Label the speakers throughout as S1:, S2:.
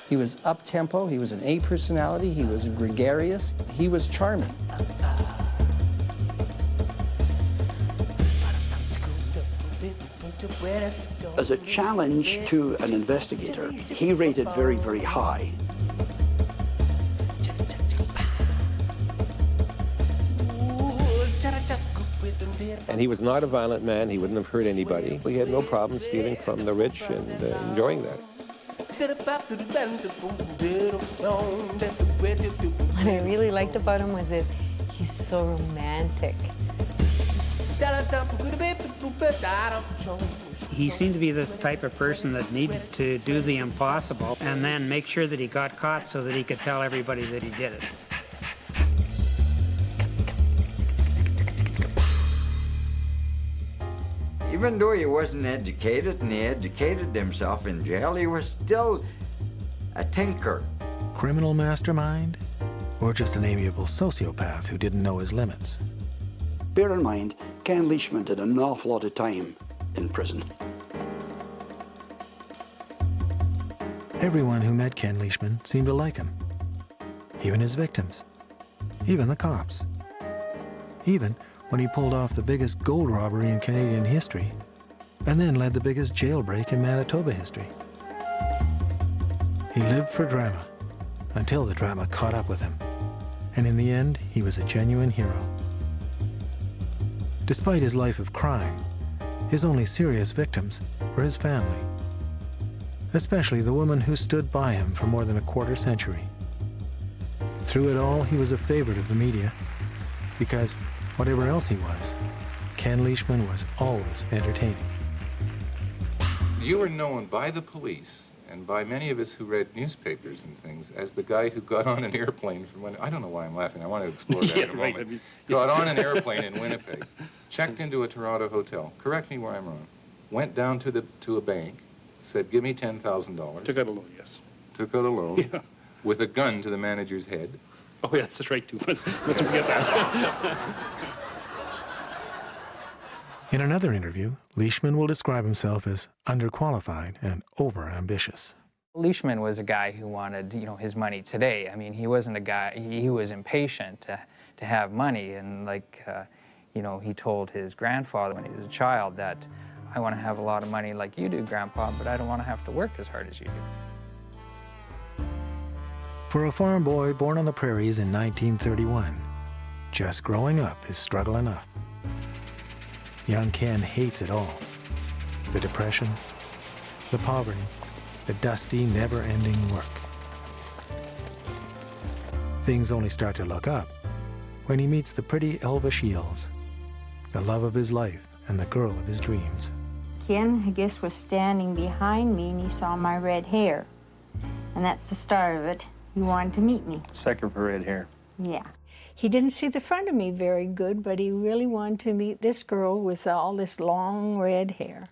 S1: He was up-tempo, he was an A personality, he was gregarious, he was charming.
S2: As a challenge to an investigator, he rated very, very high.
S3: And he was not a violent man. He wouldn't have hurt anybody. He had no problem stealing from the rich and enjoying that.
S4: What I really liked about him was that he's so romantic.
S5: He seemed to be the type of person that needed to do the impossible and then make sure that he got caught so that he could tell everybody that he did it.
S6: Even though he wasn't educated and he educated himself in jail, he was still a tinker.
S7: Criminal mastermind? Or just an amiable sociopath who didn't know his limits?
S2: Bear in mind, Ken Leishman did an awful lot of time in prison.
S7: Everyone who met Ken Leishman seemed to like him. Even his victims. Even the cops. Even when he pulled off the biggest gold robbery in Canadian history, and then led the biggest jailbreak in Manitoba history. He lived for drama, until the drama caught up with him. And in the end, he was a genuine hero. Despite his life of crime, his only serious victims were his family, especially the woman who stood by him for more than a quarter century. Through it all, he was a favorite of the media, because whatever else he was, Ken Leishman was always entertaining.
S8: You were known by the police and by many of us who read newspapers and things as the guy who got on an airplane from when, I don't know why I'm laughing, I want to explore that in a moment. Got on an airplane in Winnipeg, checked into a Toronto hotel, correct me where I'm wrong, went down to a bank, said, give me $10,000.
S9: Took out a loan, yes.
S8: Took out a loan,
S9: yeah.
S8: With a gun to the manager's head.
S9: Oh, yeah, that's right, too. Mustn't forget that.
S7: In another interview, Leishman will describe himself as underqualified and overambitious.
S10: Leishman was a guy who wanted, his money today. I mean, he wasn't a guy, he was impatient to have money, and he told his grandfather when he was a child that, I want to have a lot of money like you do, Grandpa, but I don't want to have to work as hard as you do.
S7: For a farm boy born on the prairies in 1931, just growing up is struggle enough. Young Ken hates it all. The depression, the poverty, the dusty, never-ending work. Things only start to look up when he meets the pretty Elva Shields, the love of his life and the girl of his dreams.
S4: Ken, I guess, was standing behind me and he saw my red hair. And that's the start of it. He wanted to meet me.
S9: Second for red hair.
S4: Yeah.
S11: He didn't see the front of me very good, but he really wanted to meet this girl with all this long red hair.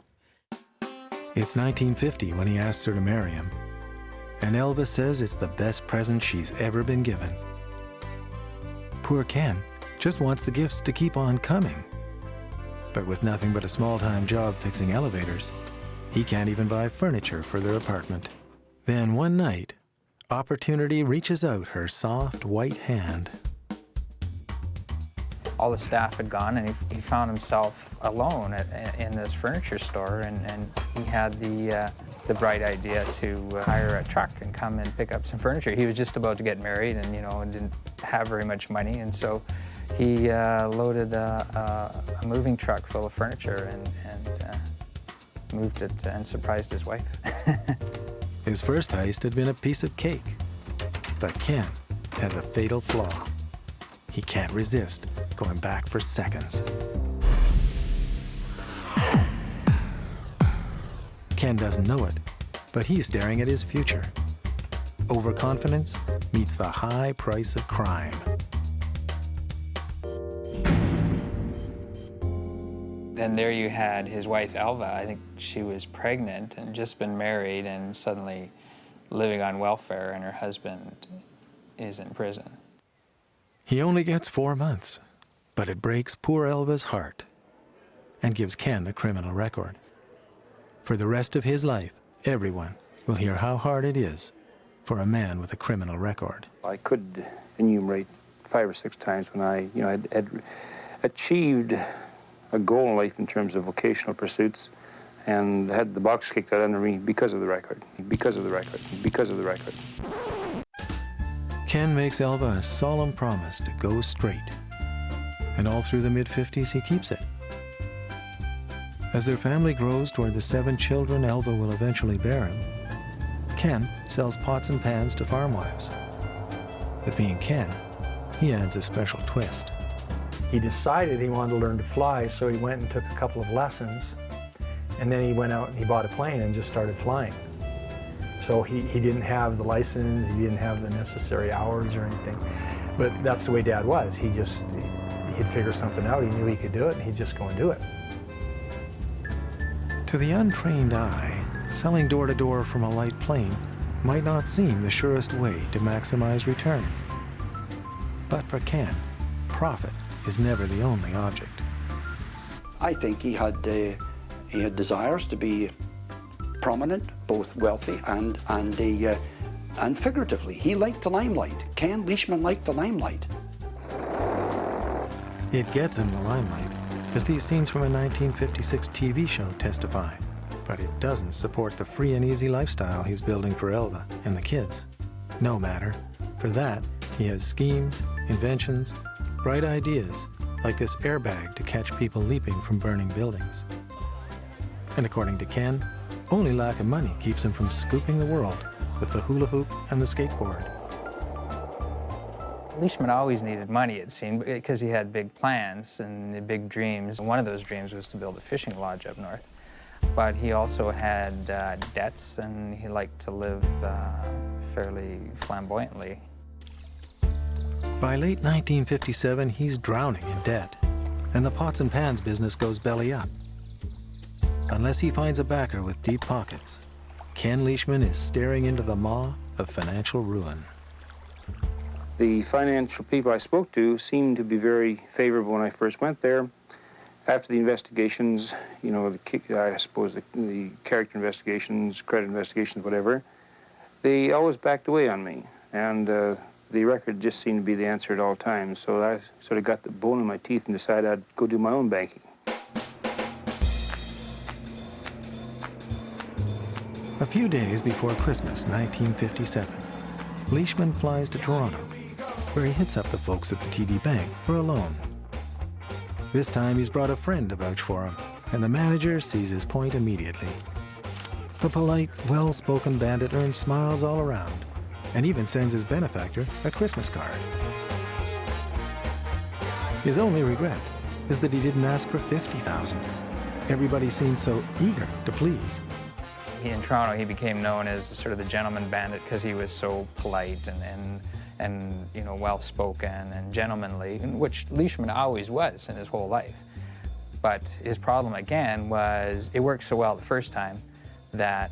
S7: It's 1950 when he asks her to marry him, and Elva says it's the best present she's ever been given. Poor Ken just wants the gifts to keep on coming. But with nothing but a small-time job fixing elevators, he can't even buy furniture for their apartment. Then one night, opportunity reaches out her soft, white hand.
S10: All the staff had gone, and he found himself alone in this furniture store, and he had the bright idea to hire a truck and come and pick up some furniture. He was just about to get married and, didn't have very much money, and so he loaded a moving truck full of furniture and moved it and surprised his wife.
S7: His first heist had been a piece of cake, but Ken has a fatal flaw. He can't resist going back for seconds. Ken doesn't know it, but he's staring at his future. Overconfidence meets the high price of crime.
S10: And there you had his wife, Elva. I think she was pregnant and just been married and suddenly living on welfare, and her husband is in prison.
S7: He only gets 4 months, but it breaks poor Elva's heart and gives Ken a criminal record. For the rest of his life, everyone will hear how hard it is for a man with a criminal record.
S9: I could enumerate 5 or 6 times when I, had achieved a goal in life in terms of vocational pursuits and had the box kicked out under me because of the record, because of the record, because of the record.
S7: Ken makes Elva a solemn promise to go straight. And all through the mid-50s, he keeps it. As their family grows toward the 7 children Elva will eventually bear him, Ken sells pots and pans to farm wives. But being Ken, he adds a special twist.
S12: He decided he wanted to learn to fly, so he went and took a couple of lessons, and then he went out and he bought a plane and just started flying. So he didn't have the license, he didn't have the necessary hours or anything, but that's the way Dad was. He'd figure something out, he knew he could do it, and he'd just go and do it.
S7: To the untrained eye, selling door-to-door from a light plane might not seem the surest way to maximize return. But for Ken, profit is never the only object.
S2: I think he had desires to be prominent, both wealthy and figuratively. He liked the limelight. Ken Leishman liked the limelight.
S7: It gets him the limelight, as these scenes from a 1956 TV show testify. But it doesn't support the free and easy lifestyle he's building for Elva and the kids. No matter. For that, he has schemes, inventions, bright ideas, like this airbag to catch people leaping from burning buildings. And according to Ken, only lack of money keeps him from scooping the world with the hula hoop and the skateboard.
S10: Leishman always needed money, it seemed, because he had big plans and big dreams. One of those dreams was to build a fishing lodge up north. But he also had debts, and he liked to live fairly flamboyantly.
S7: By late 1957, he's drowning in debt, and the pots and pans business goes belly up. Unless he finds a backer with deep pockets, Ken Leishman is staring into the maw of financial ruin.
S9: The financial people I spoke to seemed to be very favorable when I first went there. After the investigations, I suppose the character investigations, credit investigations, whatever, they always backed away on me. And the record just seemed to be the answer at all times. So I sort of got the bone in my teeth and decided I'd go do my own banking.
S7: A few days before Christmas 1957, Leishman flies to Toronto, where he hits up the folks at the TD Bank for a loan. This time he's brought a friend to vouch for him, and the manager sees his point immediately. The polite, well-spoken bandit earns smiles all around, and even sends his benefactor a Christmas card. His only regret is that he didn't ask for $50,000. Everybody seemed so eager to please.
S10: In Toronto, he became known as sort of the gentleman bandit because he was so polite and well-spoken and gentlemanly, which Leishman always was in his whole life. But his problem again was it worked so well the first time that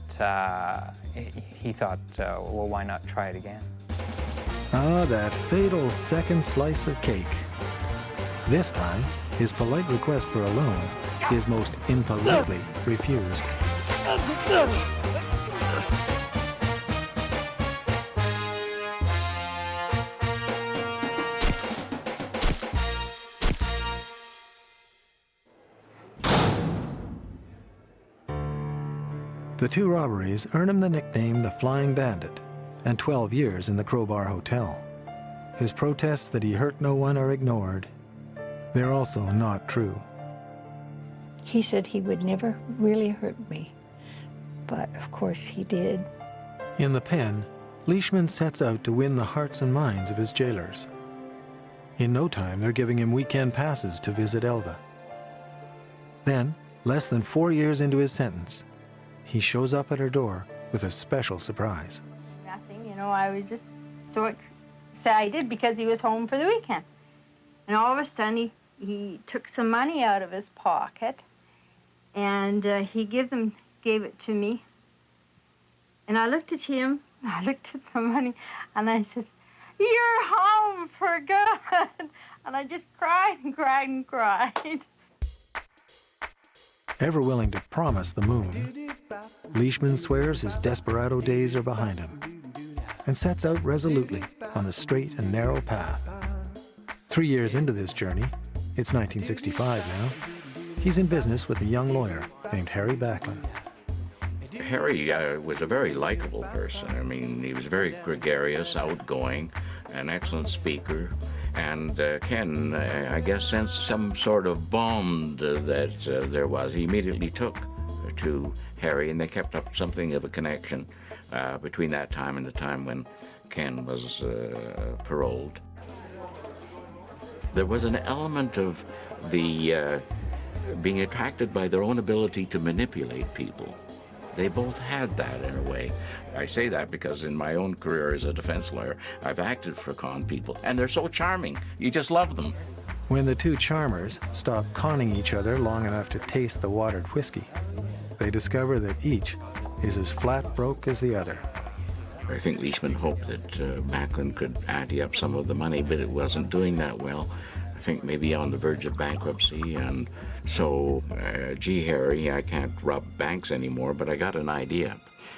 S10: he thought, well, why not try it again?
S7: Ah, that fatal second slice of cake. This time, his polite request for a loan is most impolitely refused. The 2 robberies earn him the nickname the Flying Bandit and 12 years in the Crowbar Hotel. His protests that he hurt no one are ignored. They're also not true.
S11: He said he would never really hurt me, but of course he did.
S7: In the pen, Leishman sets out to win the hearts and minds of his jailers. In no time, they're giving him weekend passes to visit Elva. Then, less than 4 years into his sentence, he shows up at her door with a special surprise.
S4: Nothing, I was just so excited because he was home for the weekend. And all of a sudden, he took some money out of his pocket, and he gave it to me. And I looked at him, I looked at the money, and I said, "You're home for good." And I just cried and cried and cried.
S7: Ever willing to promise the moon, Leishman swears his desperado days are behind him. and sets out resolutely on the straight and narrow path. 3 years into this journey, it's 1965 now, he's in business with a young lawyer named Harry Backlund.
S13: Harry was a very likable person. I mean, he was very gregarious, outgoing, an excellent speaker. And Ken, I guess, sensed some sort of bond that there was. He immediately took to Harry, and they kept up something of a connection between that time and the time when Ken was paroled. There was an element of the being attracted by their own ability to manipulate people. They both had that in a way. I say that because in my own career as a defense lawyer, I've acted for con people, and they're so charming. You just love them.
S7: When the two charmers stop conning each other long enough to taste the watered whiskey, they discover that each is as flat broke as the other.
S13: I think Leishman hoped that Backlund could ante up some of the money, but it wasn't doing that well. I think maybe on the verge of bankruptcy, and so, gee, Harry, I can't rob banks anymore, but I got an idea.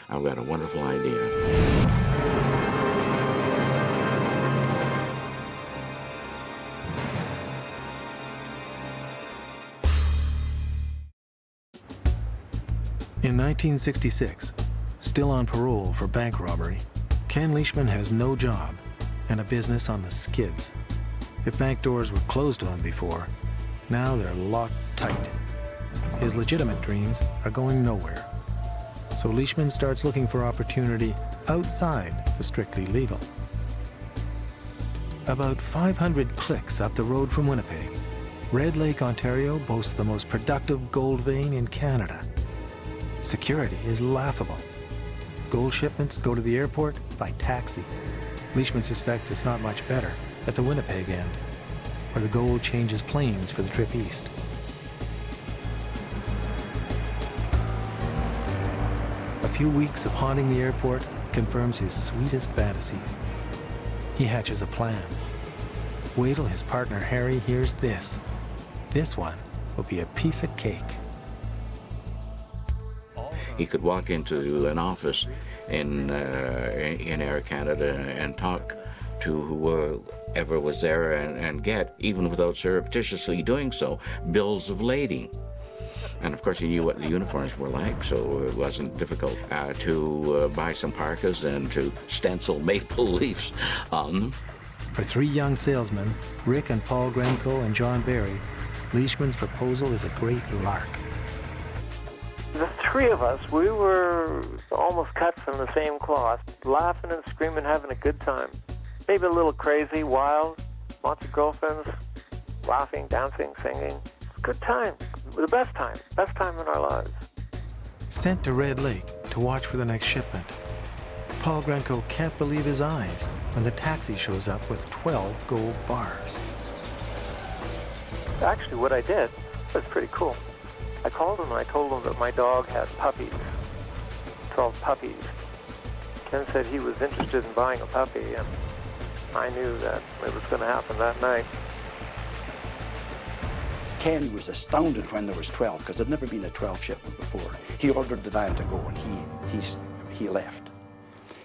S13: I've got a wonderful idea.
S7: In 1966, still on parole for bank robbery, Ken Leishman has no job and a business on the skids. If bank doors were closed to him before, now they're locked tight. His legitimate dreams are going nowhere. So Leishman starts looking for opportunity outside the strictly legal. About 500 clicks up the road from Winnipeg, Red Lake, Ontario boasts the most productive gold vein in Canada. Security is laughable. Gold shipments go to the airport by taxi. Leishman suspects it's not much better at the Winnipeg end, where the gold changes planes for the trip east. A few weeks of haunting the airport confirms his sweetest fantasies. He hatches a plan. Wait till his partner Harry hears this. This one will be a piece of cake.
S13: He could walk into an office in Air Canada and talk to whoever was there and get, even without surreptitiously doing so, bills of lading. And of course he knew what the uniforms were like, so it wasn't difficult to buy some parkas and to stencil maple leaves on them.
S7: For three young salesmen, Rick and Paul Grenko and John Barry, Leishman's proposal is a great lark.
S14: The three of us, we were almost cut from the same cloth, laughing and screaming, having a good time. Maybe a little crazy, wild, lots of girlfriends, laughing, dancing, singing. It's a good time, the best time in our lives.
S7: Sent to Red Lake to watch for the next shipment, Paul Grenko can't believe his eyes when the taxi shows up with 12 gold bars.
S14: Actually, what I did was pretty cool. I called him and I told him that my dog had puppies, 12 puppies. Ken said he was interested in buying a puppy, and I knew that it was going to happen that night.
S2: Ken was astounded when there was 12, because there'd never been a 12 shipment before. He ordered the van to go, and he left.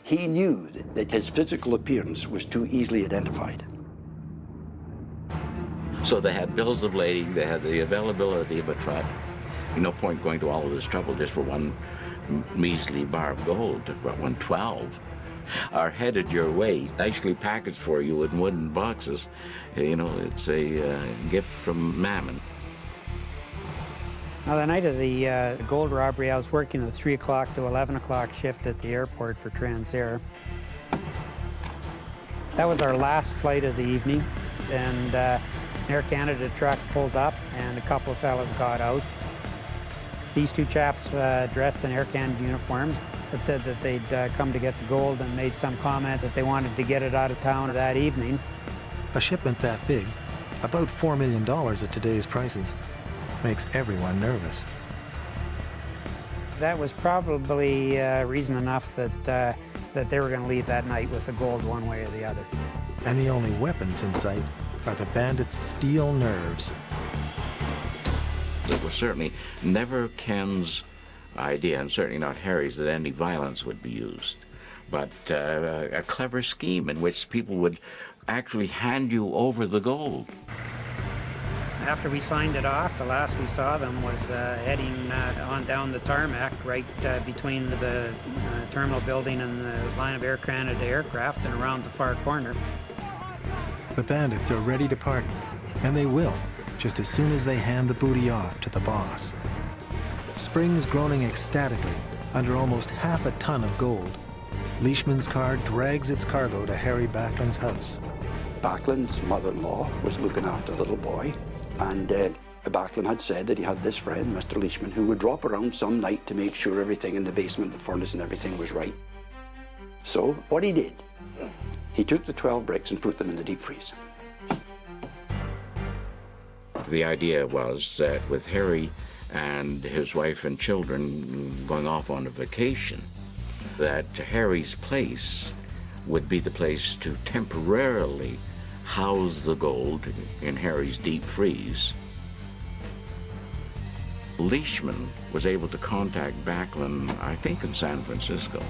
S2: He knew that his physical appearance was too easily identified.
S13: So they had bills of lading, they had the availability of a truck. No point going to all of this trouble just for one measly bar of gold, but 112 are headed your way, nicely packaged for you in wooden boxes. You know, it's a gift from Mammon.
S5: Now, the night of the gold robbery, I was working the 3 o'clock to 11 o'clock shift at the airport for Transair. That was our last flight of the evening, and an Air Canada truck pulled up, and a couple of fellas got out. These two chaps dressed in Air Canada uniforms had said that they'd come to get the gold and made some comment that they wanted to get it out of town that evening.
S7: A shipment that big, about $4 million at today's prices, makes everyone nervous.
S5: That was probably reason enough that they were going to leave that night with the gold one way or the other.
S7: And the only weapons in sight are the bandits' steel nerves.
S13: It was certainly never Ken's idea, and certainly not Harry's, that any violence would be used. but a clever scheme in which people would actually hand you over the gold.
S5: After we signed it off, the last we saw them was heading on down the tarmac right between the terminal building and the line of Air Canada aircraft and around the far corner.
S7: The bandits are ready to party, and they will, just as soon as they hand the booty off to the boss. Spring's groaning ecstatically under almost half a ton of gold. Leishman's car drags its cargo to Harry Backlund's house.
S2: Backlund's mother-in-law was looking after the little boy, and Backlund had said that he had this friend, Mr. Leishman, who would drop around some night to make sure everything in the basement, the furnace and everything was right. So what he did, he took the 12 bricks and put them in the deep freeze.
S13: The idea was that with Harry and his wife and children going off on a vacation, that Harry's place would be the place to temporarily house the gold in Harry's deep freeze. Leishman was able to contact Backlund, I think in San Francisco,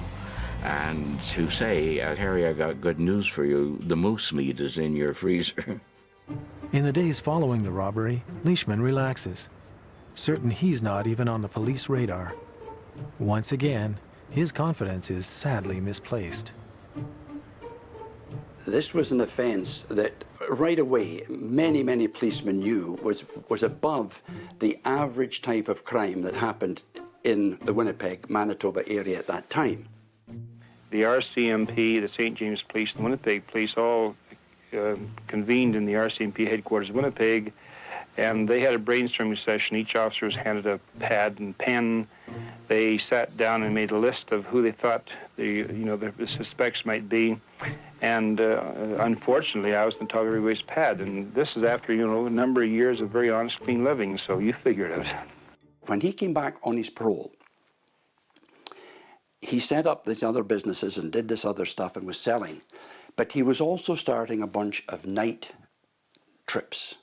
S13: and to say, Harry, I got good news for you. The moose meat is in your freezer.
S7: In the days following the robbery, Leishman relaxes, certain he's not even on the police radar. Once again, his confidence is sadly misplaced.
S2: This was an offense that right away many, many policemen knew was above the average type of crime that happened in the Winnipeg, Manitoba area at that time.
S9: The RCMP, the St. James Police, the Winnipeg Police all convened in the RCMP headquarters in Winnipeg, and they had a brainstorming session. Each officer was handed a pad and pen. They sat down and made a list of who they thought the suspects might be. And unfortunately, I was on top of everybody's pad. And this is after, a number of years of very honest, clean living, so you figure it out.
S2: When he came back on his parole, he set up these other businesses and did this other stuff and was selling. But he was also starting a bunch of night trips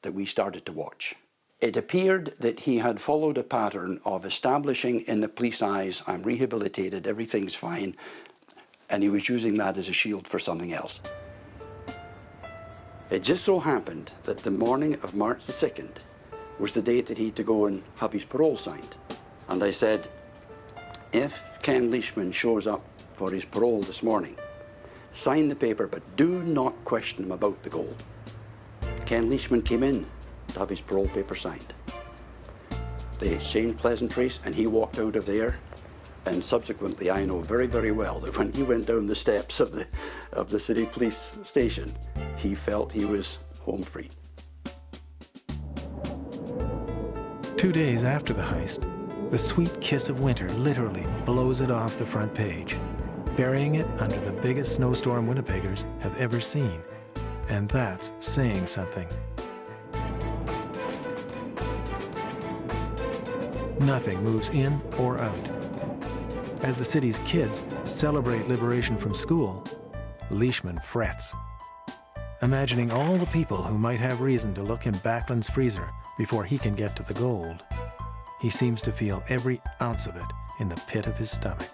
S2: that we started to watch. It appeared that he had followed a pattern of establishing in the police eyes, I'm rehabilitated, everything's fine, and he was using that as a shield for something else. It just so happened that the morning of March the 2nd was the date that he had to go and have his parole signed. And I said, if Ken Leishman shows up for his parole this morning, sign the paper, but do not question him about the gold. Ken Leishman came in to have his parole paper signed. They exchanged pleasantries and he walked out of there, and subsequently I know very, very well that when he went down the steps of the city police station, he felt he was home free.
S7: 2 days after the heist, the sweet kiss of winter literally blows it off the front page, burying it under the biggest snowstorm Winnipeggers have ever seen. And that's saying something. Nothing moves in or out. As the city's kids celebrate liberation from school, Leishman frets, imagining all the people who might have reason to look in Backlund's freezer before he can get to the gold. He seems to feel every ounce of it in the pit of his stomach.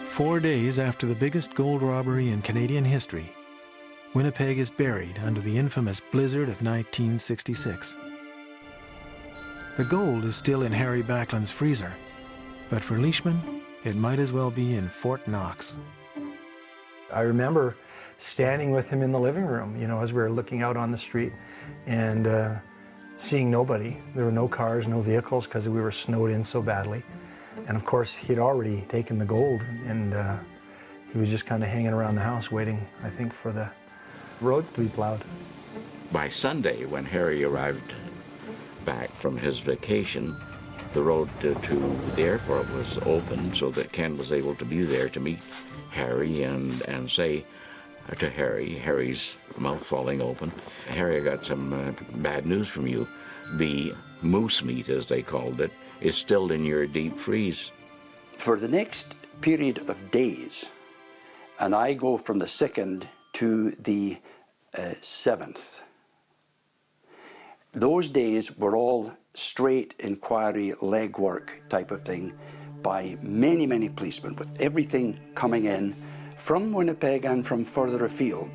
S7: Four days after the biggest gold robbery in Canadian history, Winnipeg is buried under the infamous blizzard of 1966. The gold is still in Harry Backlund's freezer, but for Leishman, it might as well be in Fort Knox.
S12: I remember standing with him in the living room, as we were looking out on the street and seeing nobody. There were no cars, no vehicles, because we were snowed in so badly. And of course, he'd already taken the gold, and he was just kind of hanging around the house waiting, I think, for the roads to be plowed.
S13: By Sunday, when Harry arrived back from his vacation, the road to the airport was open so that Ken was able to be there to meet Harry and say to Harry's mouth falling open, Harry, I got some bad news from you. The moose meat, as they called it, is still in your deep freeze.
S2: For the next period of days, and I go from the 2nd to the 7th Those days were all straight inquiry, legwork type of thing by many, many policemen, with everything coming in from Winnipeg and from further afield.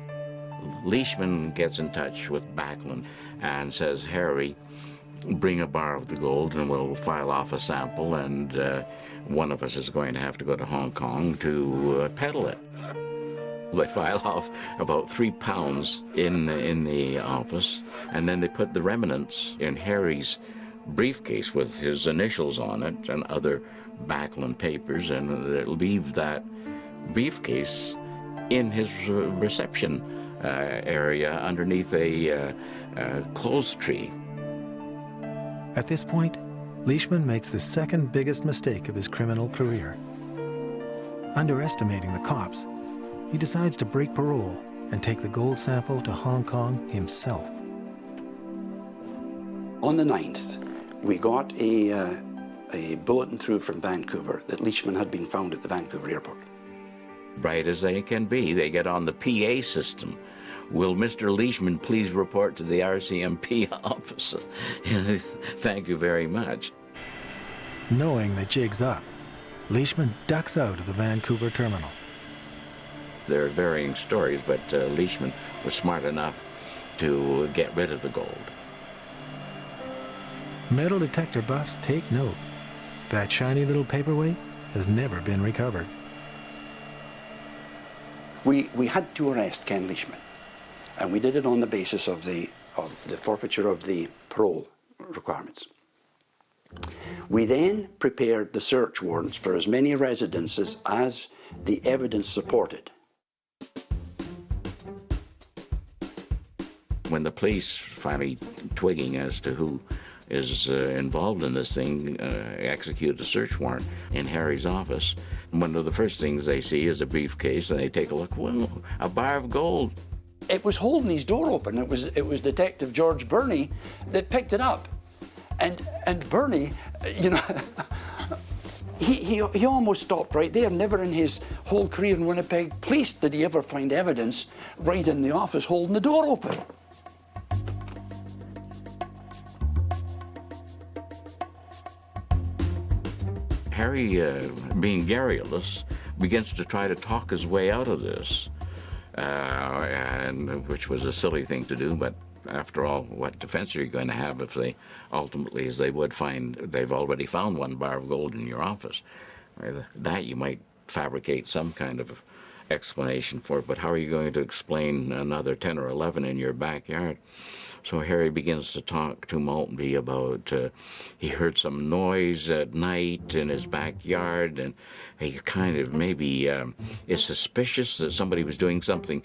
S13: Leishman gets in touch with Backlund and says, Harry, bring a bar of the gold and we'll file off a sample, and one of us is going to have to go to Hong Kong to peddle it. They file off about 3 pounds in the office, and then they put the remnants in Harry's briefcase with his initials on it and other Backlund papers, and they leave that briefcase in his reception area underneath a clothes tree.
S7: At this point, Leishman makes the second biggest mistake of his criminal career. Underestimating the cops, he decides to break parole and take the gold sample to Hong Kong himself.
S2: On the 9th, we got a bulletin through from Vancouver that Leishman had been found at the Vancouver airport.
S13: Bright as they can be, they get on the PA system. Will Mr. Leishman please report to the RCMP office? Thank you very much.
S7: Knowing the jig's up, Leishman ducks out of the Vancouver terminal.
S13: There are varying stories, but Leishman was smart enough to get rid of the gold.
S7: Metal detector buffs take note. That shiny little paperweight has never been recovered.
S2: We had to arrest Ken Leishman, and we did it on the basis of the forfeiture of the parole requirements. We then prepared the search warrants for as many residences as the evidence supported.
S13: When the police finally twigging as to who is involved in this thing, execute a search warrant in Harry's office, one of the first things they see is a briefcase, and they take a look. Well, a bar of gold.
S2: It was holding his door open. It was Detective George Burney that picked it up, and Burney, you know, he almost stopped right there. Never in his whole career in Winnipeg Police did he ever find evidence right in the office holding the door open.
S13: Harry, being garrulous, begins to try to talk his way out of this, and which was a silly thing to do, but after all, what defense are you going to have if they ultimately, as they would find, they've already found 1 bar of gold in your office? That you might fabricate some kind of explanation for, but how are you going to explain another 10 or 11 in your backyard? So Harry begins to talk to Maltby about he heard some noise at night in his backyard, and he kind of maybe is suspicious that somebody was doing something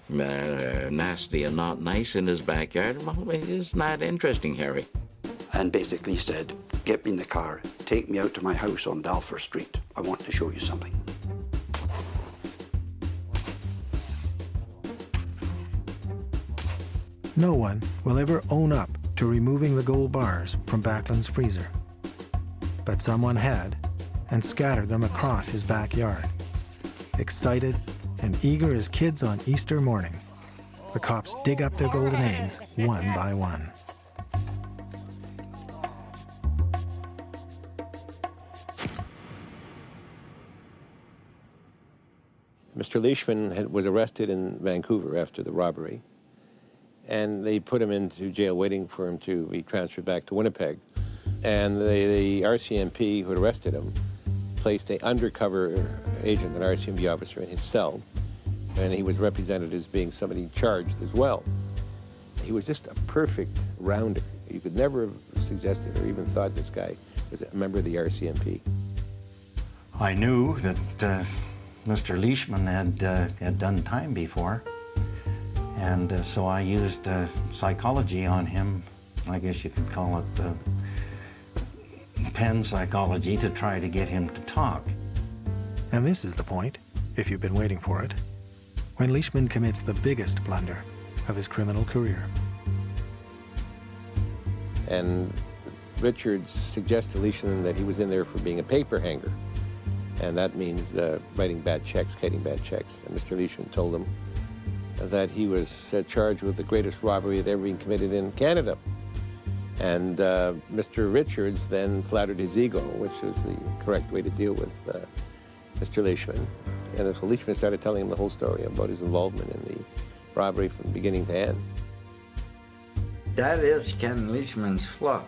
S13: nasty and not nice in his backyard. Well, isn't that interesting, Harry?
S2: And basically said, get me in the car, take me out to my house on Balfour Street. I want to show you something.
S7: No one will ever own up to removing the gold bars from Backlund's freezer. But someone had, and scattered them across his backyard. Excited and eager as kids on Easter morning, the cops dig up their golden eggs one by one.
S3: Mr. Leishman was arrested in Vancouver after the robbery, and they put him into jail waiting for him to be transferred back to Winnipeg. And the RCMP who had arrested him placed an undercover agent, an RCMP officer, in his cell, and he was represented as being somebody charged as well. He was just a perfect rounder. You could never have suggested or even thought this guy was a member of the RCMP.
S15: I knew that Mr. Leishman had done time before, and so I used psychology on him. I guess you could call it pen psychology, to try to get him to talk.
S7: And this is the point, if you've been waiting for it, when Leishman commits the biggest blunder of his criminal career.
S3: And Richards suggests to Leishman that he was in there for being a paper hanger. And that means writing bad checks, kiting bad checks. And Mr. Leishman told him that he was charged with the greatest robbery that ever been committed in Canada. And Mr. Richards then flattered his ego, which was the correct way to deal with Mr. Leishman. And so Leishman started telling him the whole story about his involvement in the robbery from beginning to end.
S6: That is Ken Leishman's flaw.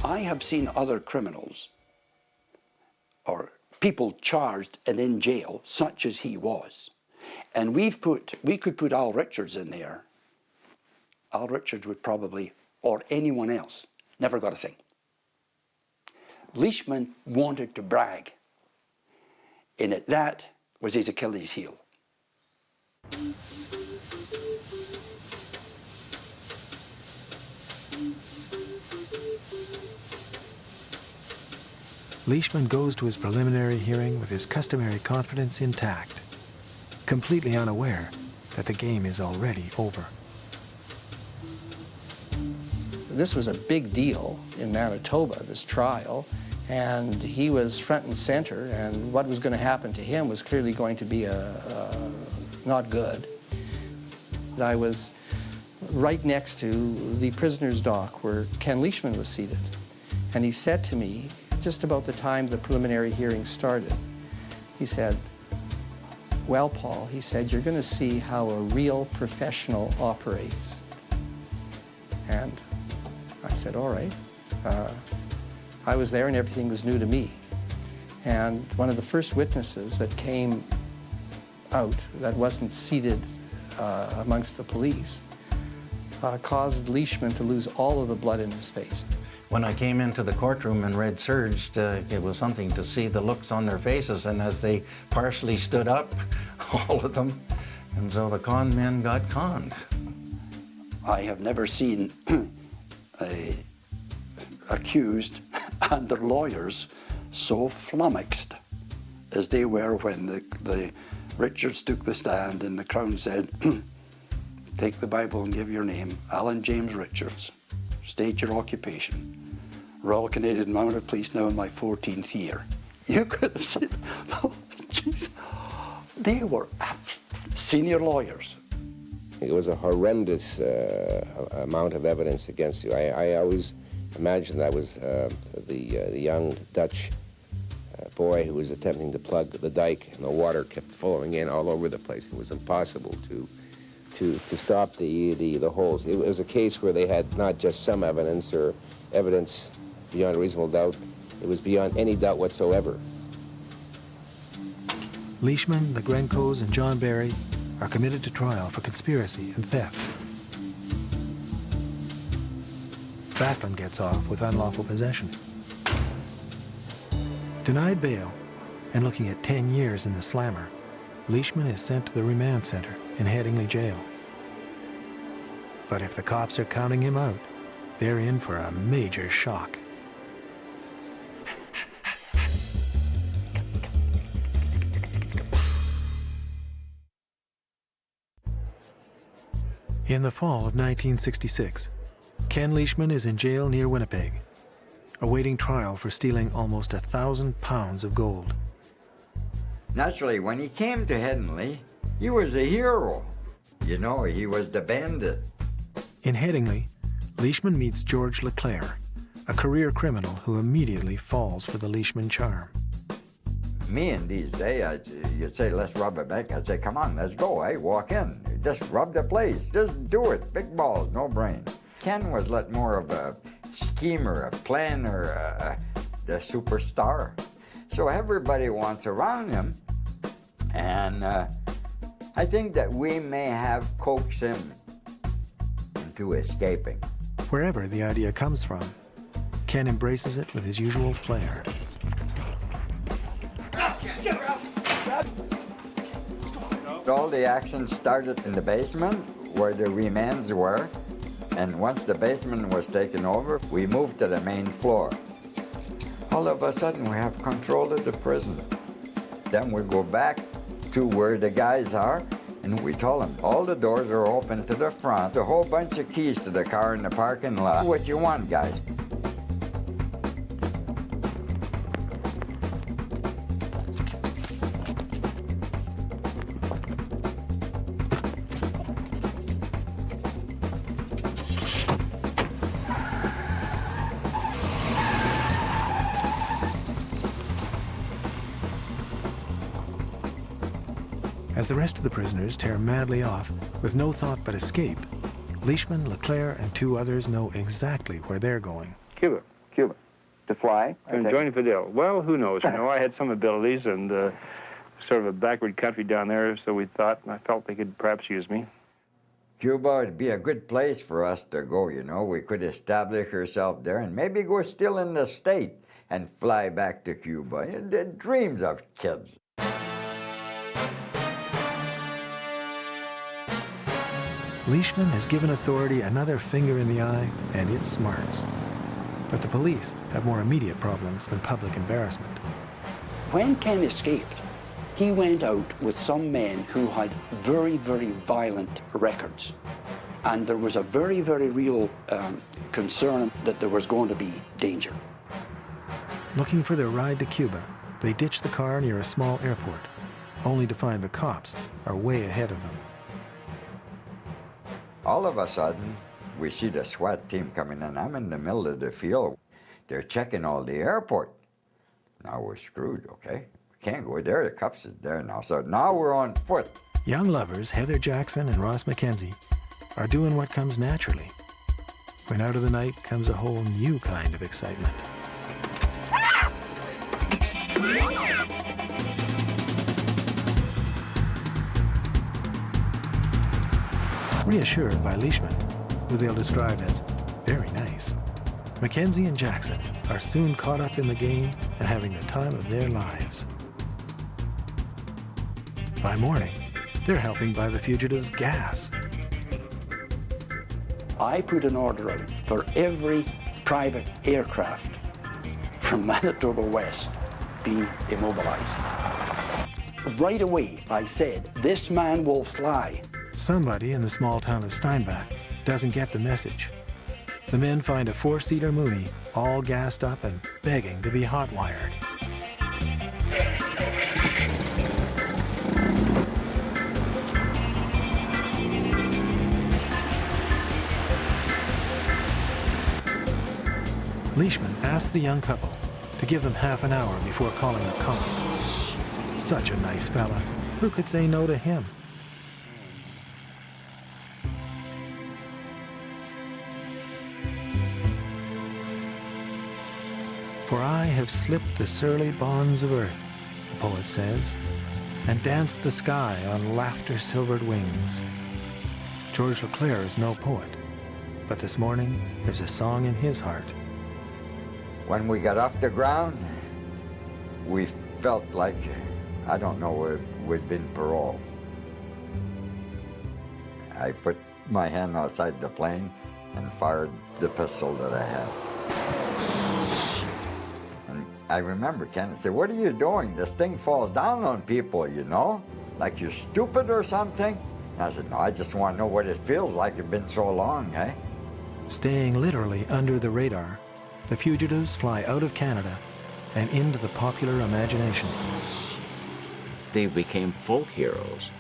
S2: I have seen other criminals or people charged and in jail, such as he was. And we could put Al Richards in there. Al Richards would probably, or anyone else, never got a thing. Leishman wanted to brag, and that was his Achilles heel.
S7: Leishman goes to his preliminary hearing with his customary confidence intact, completely unaware that the game is already over.
S1: This was a big deal in Manitoba, this trial, and he was front and center, and what was going to happen to him was clearly going to be not good. I was right next to the prisoner's dock where Ken Leishman was seated, and he said to me, just about the time the preliminary hearing started, he said, "Well, Paul," he said, "you're going to see how a real professional operates." And I said, all right. I was there and everything was new to me. And one of the first witnesses that came out that wasn't seated amongst the police caused Leishman to lose all of the blood in his face.
S15: When I came into the courtroom and Red surged, it was something to see the looks on their faces, and as they partially stood up, all of them, and so the con men got conned.
S2: I have never seen accused and their lawyers so flummoxed as they were when the Richards took the stand and the Crown said, "Take the Bible and give your name, Alan James Richards, state your occupation. Royal Canadian Mounted Police, now in my 14th year." You could have seen, oh, geez, they were senior lawyers.
S3: It was a horrendous amount of evidence against you. I always imagined that was the young Dutch boy who was attempting to plug the dike, and the water kept flowing in all over the place. It was impossible to stop the holes. It was a case where they had not just some evidence or evidence beyond a reasonable doubt. It was beyond any doubt whatsoever.
S7: Leishman, the Grencos, and John Barry are committed to trial for conspiracy and theft. Backlund gets off with unlawful possession. Denied bail and looking at 10 years in the slammer, Leishman is sent to the remand center in Headingley Jail. But if the cops are counting him out, they're in for a major shock. In the fall of 1966, Ken Leishman is in jail near Winnipeg, awaiting trial for stealing almost 1,000 pounds of gold.
S6: Naturally, when he came to Headingley, he was a hero. You know, he was the bandit.
S7: In Headingley, Leishman meets George Leclerc, a career criminal who immediately falls for the Leishman charm.
S6: Me in these days, you'd say, let's rob a bank. I'd say, come on, let's go. Hey, walk in. Just rob the place. Just do it. Big balls, no brain. Ken was more of a schemer, a planner, the superstar. So everybody wants around him. And I think that we may have coaxed him into escaping.
S7: Wherever the idea comes from, Ken embraces it with his usual flair.
S6: All the action started in the basement where the remands were, and once the basement was taken over, we moved to the main floor. All of a sudden, we have control of the prison. Then we go back to where the guys are, and we told them, all the doors are open to the front, a whole bunch of keys to the car in the parking lot. What you want, guys?
S7: As the rest of the prisoners tear madly off, with no thought but escape, Leishman, Leclerc, and 2 others know exactly where they're going.
S9: Cuba.
S16: Cuba. To fly?
S9: And join Fidel. Well, who knows? You know, I had some abilities and sort of a backward country down there, so we thought, and I felt they could perhaps use me.
S6: Cuba would be a good place for us to go, you know. We could establish ourselves there and maybe go still in the state and fly back to Cuba. The dreams of kids.
S7: Leishman has given authority another finger in the eye, and it smarts. But the police have more immediate problems than public embarrassment.
S2: When Ken escaped, he went out with some men who had very, very violent records. And there was a very, very real concern that there was going to be danger.
S7: Looking for their ride to Cuba, they ditch the car near a small airport, only to find the cops are way ahead of them.
S6: All of a sudden, we see the SWAT team coming in. I'm in the middle of the field. They're checking all the airport. Now we're screwed, okay? We can't go there. The cops is there now. So now we're on foot.
S7: Young lovers Heather Jackson and Ross McKenzie are doing what comes naturally, when out of the night comes a whole new kind of excitement. Reassured by Leishman, who they'll describe as very nice, McKenzie and Jackson are soon caught up in the game and having the time of their lives. By morning, they're helping buy the fugitives gas.
S2: I put an order out for every private aircraft from Manitoba West be immobilized. Right away, I said, this man will fly.
S7: Somebody in the small town of Steinbach doesn't get the message. The men find a 4-seater Mooney, all gassed up and begging to be hot-wired. Leishman asked the young couple to give them half an hour before calling the cops. Such a nice fella. Who could say no to him? For I have slipped the surly bonds of earth, the poet says, and danced the sky on laughter-silvered wings. George Leclerc is no poet, but this morning there's a song in his heart.
S6: When we got off the ground, we felt like, I don't know, we'd been parole. I put my hand outside the plane and fired the pistol that I had. And I remember Ken said, "What are you doing? This thing falls down on people, you know? Like you're stupid or something?" And I said, "No, I just want to know what it feels like. It's been so long, eh?"
S7: Staying literally under the radar, the fugitives fly out of Canada and into the popular imagination.
S13: They became folk heroes.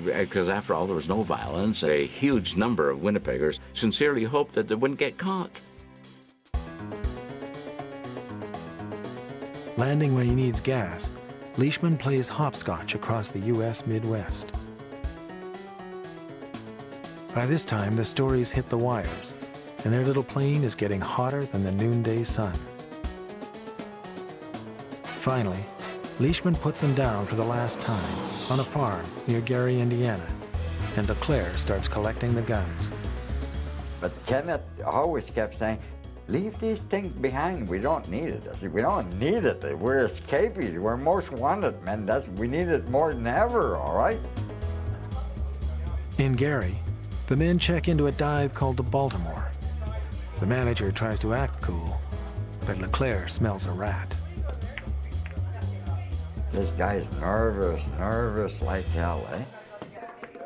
S13: Because after all, there was no violence. A huge number of Winnipeggers sincerely hoped that they wouldn't get caught.
S7: Landing when he needs gas, Leishman plays hopscotch across the U.S. Midwest. By this time, the stories hit the wires, and their little plane is getting hotter than the noonday sun. Finally, Leishman puts them down for the last time on a farm near Gary, Indiana, and Leclerc starts collecting the guns.
S6: But Kenneth always kept saying, "Leave these things behind. We don't need it." I said, "We don't need it. We're escapees. We're most wanted, man. We need it more than ever, all right?"
S7: In Gary, the men check into a dive called the Baltimore. The manager tries to act cool, but Leclerc smells a rat.
S6: This guy's nervous like hell, eh?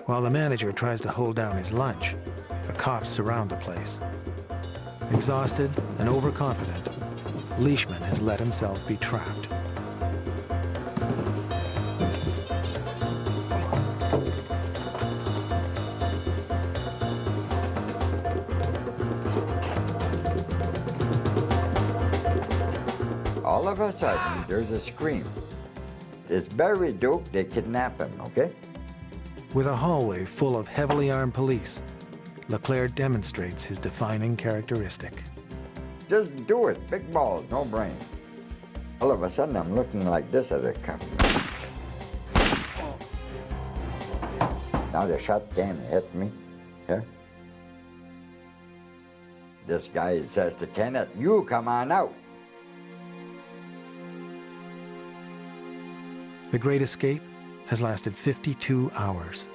S7: While the manager tries to hold down his lunch, the cops surround the place. Exhausted and overconfident, Leishman has let himself be trapped.
S6: All of a sudden, there's a scream. It's Barry Duke, they kidnap him, okay?
S7: With a hallway full of heavily armed police, Leclerc demonstrates his defining characteristic.
S6: Just do it, big balls, no brain. All of a sudden, I'm looking like this at a cop. Now the shotgun hit me, here. This guy says to Kenneth, you come on out.
S7: The Great Escape has lasted 52 hours.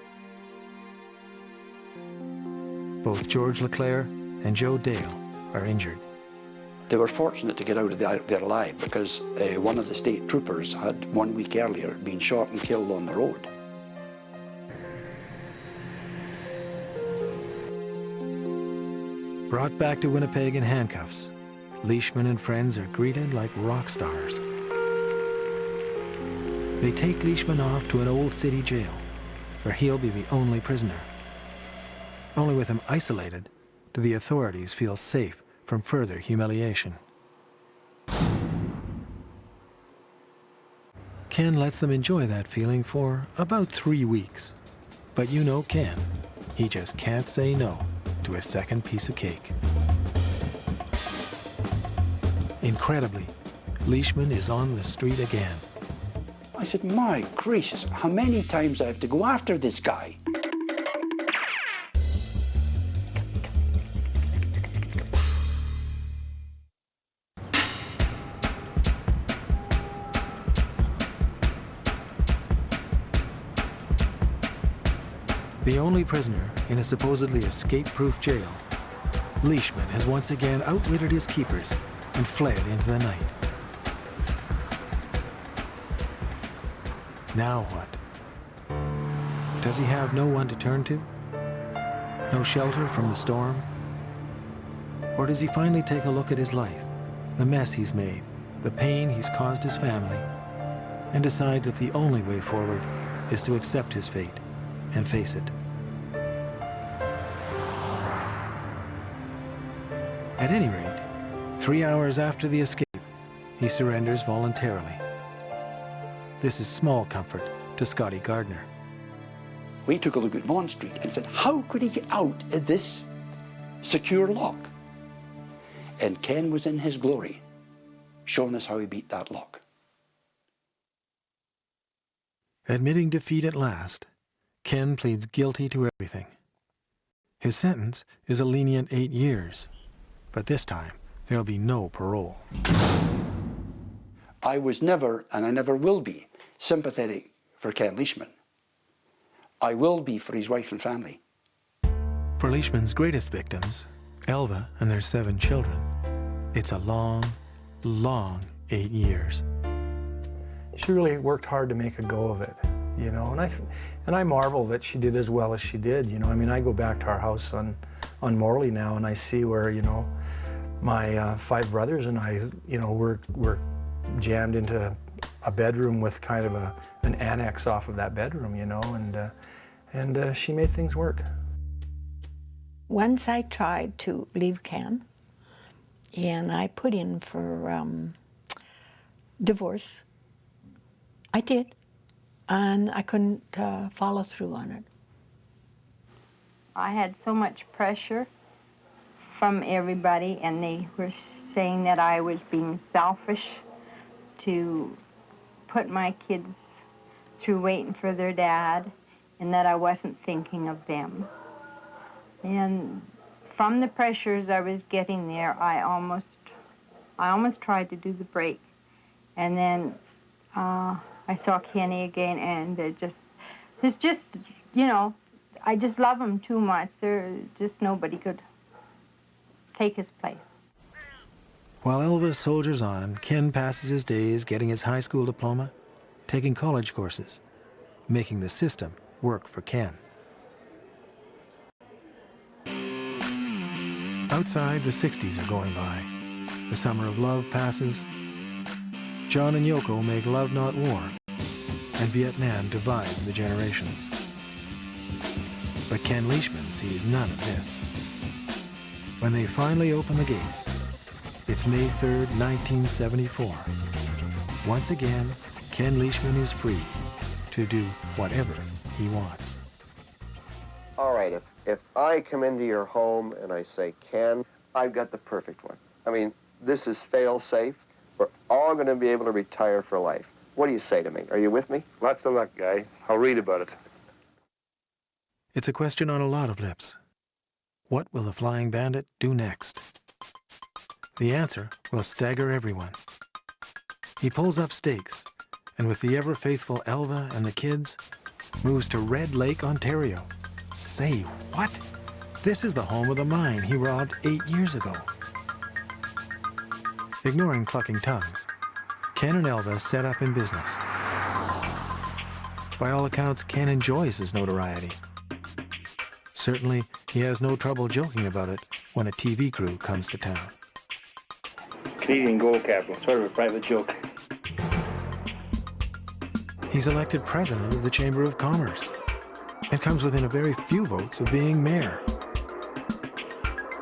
S7: Both George Leclerc and Joe Dale are injured.
S2: They were fortunate to get out of there alive because one of the state troopers had 1 week earlier been shot and killed on the road.
S7: Brought back to Winnipeg in handcuffs, Leishman and friends are greeted like rock stars. They take Leishman off to an old city jail, where he'll be the only prisoner. Only with him isolated do the authorities feel safe from further humiliation. Ken lets them enjoy that feeling for about 3 weeks. But you know Ken, he just can't say no to a second piece of cake. Incredibly, Leishman is on the street again.
S2: I said, my gracious, how many times I have to go after this guy?
S7: The only prisoner in a supposedly escape-proof jail, Leishman has once again outwitted his keepers and fled into the night. Now what? Does he have no one to turn to? No shelter from the storm? Or does he finally take a look at his life, the mess he's made, the pain he's caused his family, and decide that the only way forward is to accept his fate and face it? At any rate, 3 hours after the escape, he surrenders voluntarily. This is small comfort to Scotty Gardner.
S2: We took a look at Vaughan Street and said, how could he get out of this secure lock? And Ken was in his glory, showing us how he beat that lock.
S7: Admitting defeat at last, Ken pleads guilty to everything. His sentence is a lenient 8 years, but this time there'll be no parole.
S2: I was never, and I never will be, sympathetic for Ken Leishman. I will be for his wife and family.
S7: For Leishman's greatest victims, Elva and their 7 children, it's a long, long 8 years.
S12: She really worked hard to make a go of it, you know, and I marvel that she did as well as she did, you know. I mean, I go back to our house on Morley now and I see where, you know, my 5 brothers and I, you know, we're jammed into a bedroom with kind of an annex off of that bedroom, you know, and she made things work.
S11: Once I tried to leave Ken, and I put in for divorce. I did, and I couldn't follow through on it.
S4: I had so much pressure from everybody, and they were saying that I was being selfish to put my kids through waiting for their dad, and that I wasn't thinking of them. And from the pressures I was getting there, I almost tried to do the break. And then I saw Kenny again, and there's just, you know, I just love him too much. There's just nobody could take his place.
S7: While Elva soldiers on, Ken passes his days getting his high school diploma, taking college courses, making the system work for Ken. Outside, the 60s are going by. The summer of love passes. John and Yoko make love, not war. And Vietnam divides the generations. But Ken Leishman sees none of this. When they finally open the gates, it's May 3rd, 1974. Once again, Ken Leishman is free to do whatever he wants.
S17: All right, if I come into your home and I say, Ken, I've got the perfect one. I mean, this is fail-safe. We're all going to be able to retire for life. What do you say to me? Are you with me?
S9: Lots of luck, guy. I'll read about it.
S7: It's a question on a lot of lips. What will the Flying Bandit do next? The answer will stagger everyone. He pulls up stakes, and with the ever-faithful Elva and the kids, moves to Red Lake, Ontario. Say what? This is the home of the mine he robbed 8 years ago. Ignoring clucking tongues, Ken and Elva set up in business. By all accounts, Ken enjoys his notoriety. Certainly, he has no trouble joking about it when a TV crew comes to town.
S9: Canadian Gold Capital, sort of a private joke.
S7: He's elected president of the Chamber of Commerce and comes within a very few votes of being mayor.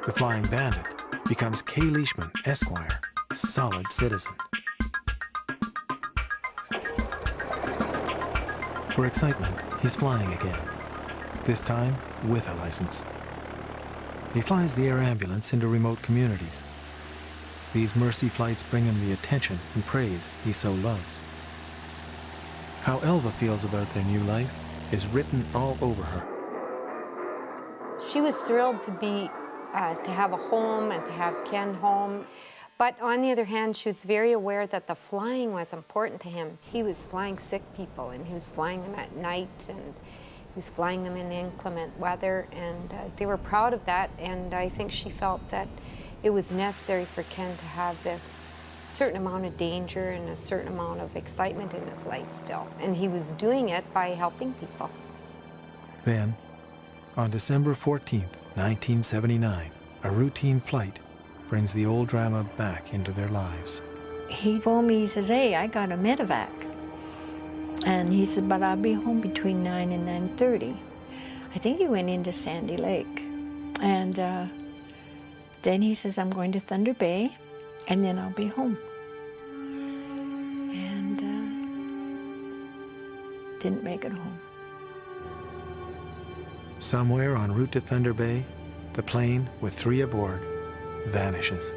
S7: The Flying Bandit becomes K. Leishman, Esquire, solid citizen. For excitement, he's flying again, this time with a license. He flies the air ambulance into remote communities. These mercy flights bring him the attention and praise he so loves. How Elva feels about their new life is written all over her.
S18: She was thrilled to have a home and to have Ken home. But on the other hand, she was very aware that the flying was important to him. He was flying sick people, and he was flying them at night, and he was flying them in inclement weather, and they were proud of that. And I think she felt that it was necessary for Ken to have this certain amount of danger and a certain amount of excitement in his life still. And he was doing it by helping people.
S7: Then, on December 14th, 1979, a routine flight brings the old drama back into their lives.
S11: He told me, he says, hey, I got a medevac. And he said, but I'll be home between 9 and 9:30. I think he went into Sandy Lake. And then he says, I'm going to Thunder Bay, and then I'll be home. And didn't make it home.
S7: Somewhere en route to Thunder Bay, the plane, with 3 aboard, vanishes.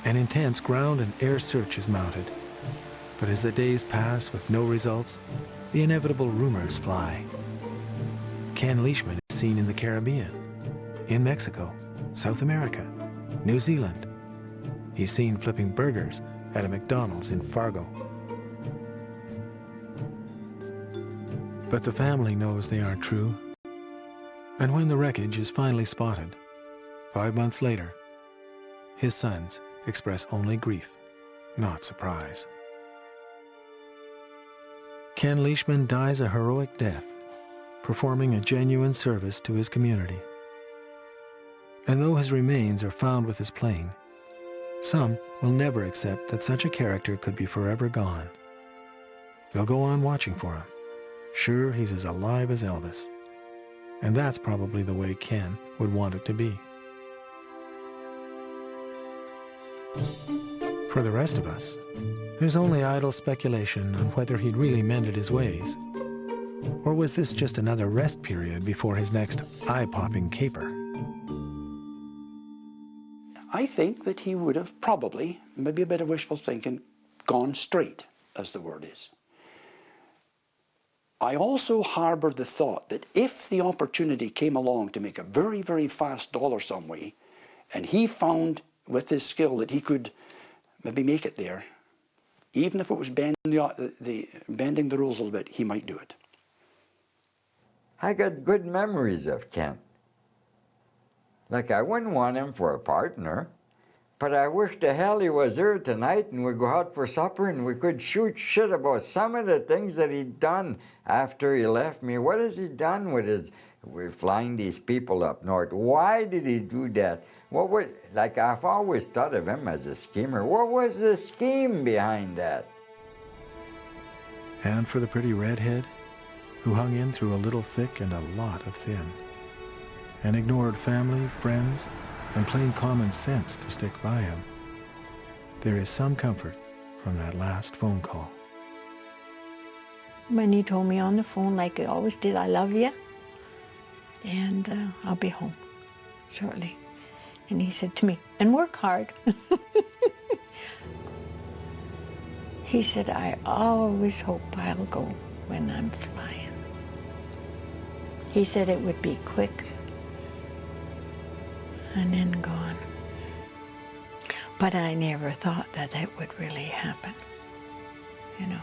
S7: An intense ground and air search is mounted. But as the days pass with no results, the inevitable rumors fly. Ken Leishman is seen in the Caribbean, in Mexico, South America, New Zealand. He's seen flipping burgers at a McDonald's in Fargo. But the family knows they aren't true. And when the wreckage is finally spotted, 5 months later, his sons express only grief, not surprise. Ken Leishman dies a heroic death, performing a genuine service to his community. And though his remains are found with his plane, some will never accept that such a character could be forever gone. They'll go on watching for him, sure he's as alive as Elvis. And that's probably the way Ken would want it to be. For the rest of us, there's only idle speculation on whether he'd really mended his ways. Or was this just another rest period before his next eye-popping caper?
S2: I think that he would have probably, maybe a bit of wishful thinking, gone straight, as the word is. I also harbor the thought that if the opportunity came along to make a very, very fast dollar some way, and he found with his skill that he could maybe make it there, even if it was bending the rules a little bit, he might do it.
S6: I got good memories of Ken. Like, I wouldn't want him for a partner, but I wish to hell he was here tonight and we'd go out for supper and we could shoot shit about some of the things that he'd done after he left me. What has he done with flying these people up north? Why did he do that? What was, like, I've always thought of him as a schemer. What was the scheme behind that?
S7: And for the pretty redhead, who hung in through a little thick and a lot of thin, and ignored family, friends, and plain common sense to stick by him, there is some comfort from that last phone call.
S11: When he told me on the phone, like he always did, I love you, and I'll be home shortly. And he said to me, and work hard. He said, I always hope I'll go when I'm flying. He said it would be quick and then gone. But I never thought that it would really happen, you know.